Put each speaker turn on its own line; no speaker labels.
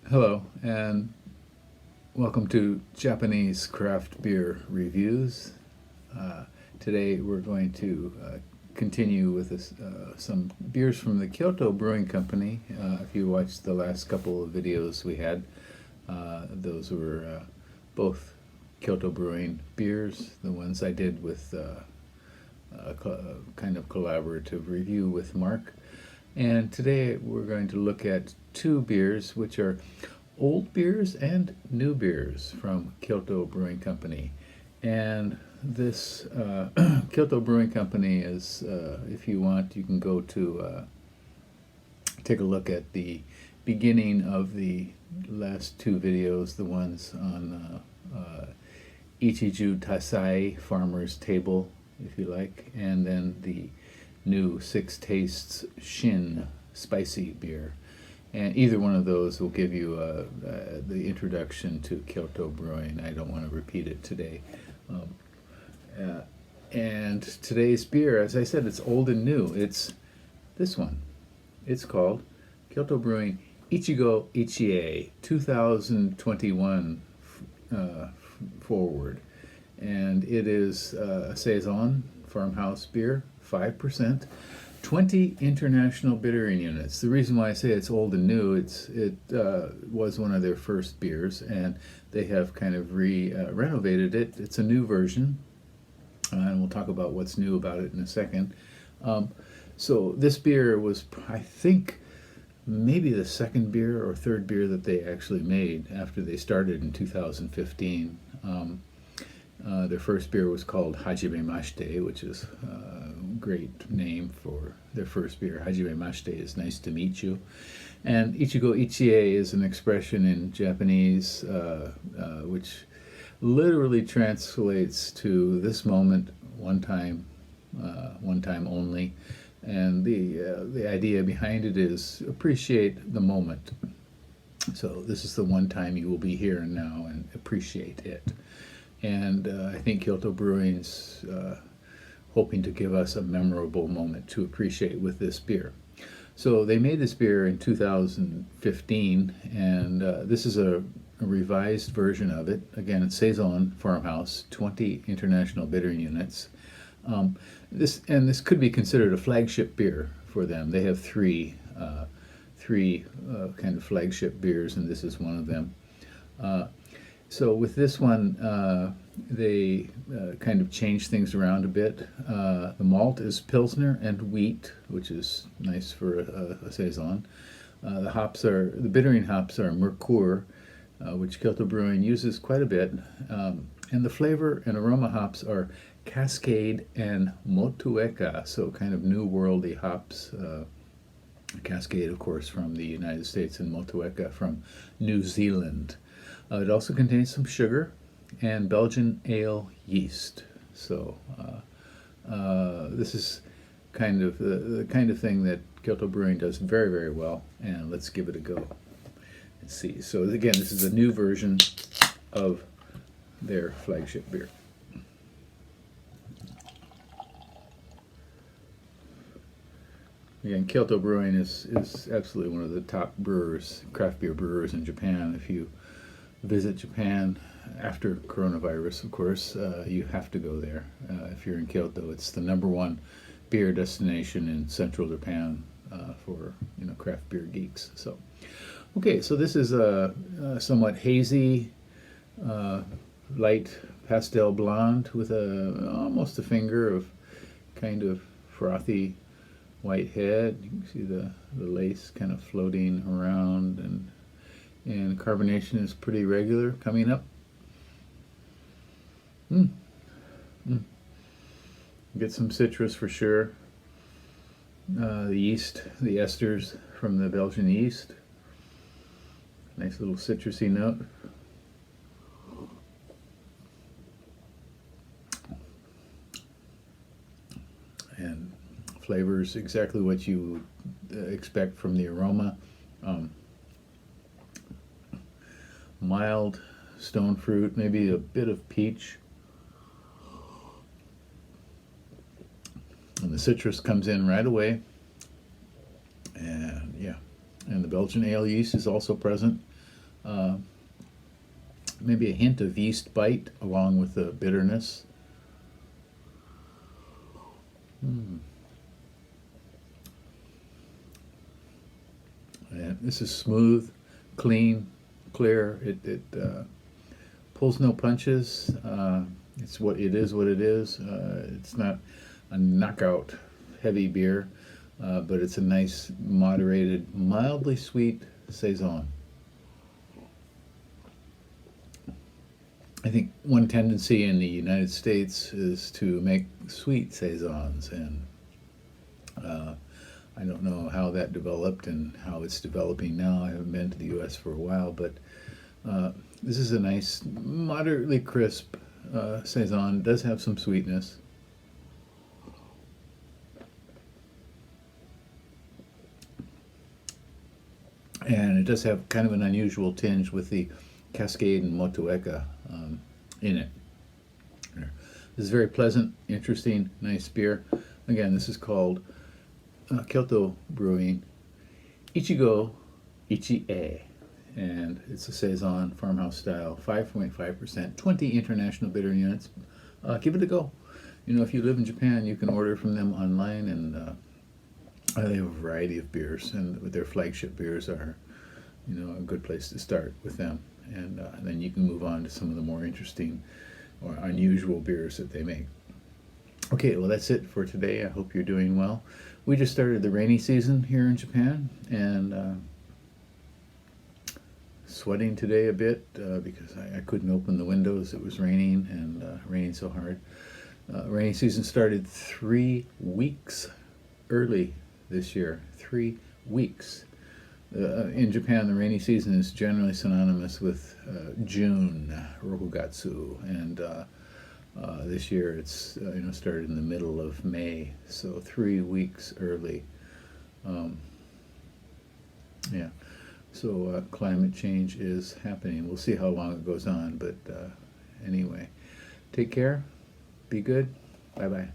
Hello, and welcome to Japanese craft beer reviews. Today we're going to continue with some beers from the Kyoto Brewing Company. If you watched the last couple of videos we had, those were both Kyoto Brewing beers, the ones I did with a kind of collaborative review with Mark. And today we're going to look at two beers which are old beers and new beers from Kyoto Brewing Company. And this Kyoto Brewing Company is, if you want, you can go to take a look at the beginning of the last two videos, the ones on Ichigo Ichie Farmer's Table, if you like, and then the new Six Tastes Shin spicy beer. And either one of those will give you the introduction to Kyoto Brewing. I don't want to repeat it today. And today's beer, as I said, it's old and new. It's this one. It's called Kyoto Brewing Ichigo Ichie 2021 forward. And it is a Saison farmhouse beer, 5%. 20 international bittering units. The reason why I say it's old and new, it was one of their first beers, and they have kind of renovated it. It's a new version, and we'll talk about what's new about it in a second. So this beer was, I think, maybe the second beer or third beer that they actually made after they started in 2015. Their first beer was called Hajimemashite, which is a great name for their first beer. Hajimemashite is nice to meet you. And Ichigo Ichie is an expression in Japanese which literally translates to this moment, one time only. And the idea behind it is appreciate the moment. So this is the one time you will be here and now, and appreciate it. And I think Kyoto Brewing's hoping to give us a memorable moment to appreciate with this beer. So they made this beer in 2015, and this is a revised version of it. Again, it's Saison Farmhouse, 20 international bittering units. This could be considered a flagship beer for them. They have three kind of flagship beers, and this is one of them. So with this one, they kind of changed things around a bit. The malt is Pilsner and wheat, which is nice for a Saison. The bittering hops are Mercure, which Kyoto Brewing uses quite a bit. And the flavor and aroma hops are Cascade and Motueka, so kind of new worldy hops. Cascade, of course, from the United States, and Motueka from New Zealand. It also contains some sugar and Belgian ale yeast. So this is kind of the kind of thing that Kyoto Brewing does very, very well. And let's give it a go and see. So again, this is a new version of their flagship beer. Again, Kyoto Brewing is absolutely one of the top brewers, craft beer brewers in Japan. If you visit Japan after coronavirus, of course, you have to go there. If you're in Kyoto, it's the #1 beer destination in central Japan for craft beer geeks. So, okay, so this is a somewhat hazy, light pastel blonde with almost a finger of kind of frothy white head. You can see the lace kind of floating around, and carbonation is pretty regular coming up. Get some citrus for sure. The yeast, the esters from the Belgian yeast. Nice little citrusy note. And flavors exactly what you would expect from the aroma. Mild stone fruit, maybe a bit of peach. And the citrus comes in right away. And yeah, and the Belgian ale yeast is also present. Maybe a hint of yeast bite along with the bitterness. And this is smooth, clean, clear. It pulls no punches. It's what it is. What it is. It's not a knockout heavy beer, but it's a nice, moderated, mildly sweet saison. I think one tendency in the United States is to make sweet saisons, and I don't know how that developed and how it's developing now. I haven't been to the U.S. for a while, but this is a nice, moderately crisp saison. It does have some sweetness. And it does have kind of an unusual tinge with the Cascade and Motueka in it. This is very pleasant, interesting, nice beer. Again, this is called Kyoto Brewing Ichigo Ichie, and it's a Saison farmhouse style, 5.5%, 20 international bitter units. Give it a go. You know, if you live in Japan, you can order from them online, and they have a variety of beers, and their flagship beers are, you know, a good place to start with them, and then you can move on to some of the more interesting or unusual beers that they make. Okay, well, that's it for today. I hope you're doing well. We just started the rainy season here in Japan, and sweating today a bit because I couldn't open the windows. It was raining, and raining so hard. Rainy season started 3 weeks early this year. 3 weeks. In Japan, the rainy season is generally synonymous with June, Rokugatsu, and this year it's started in the middle of May, so 3 weeks early. Yeah, so climate change is happening. We'll see how long it goes on, but anyway, take care, be good, bye-bye.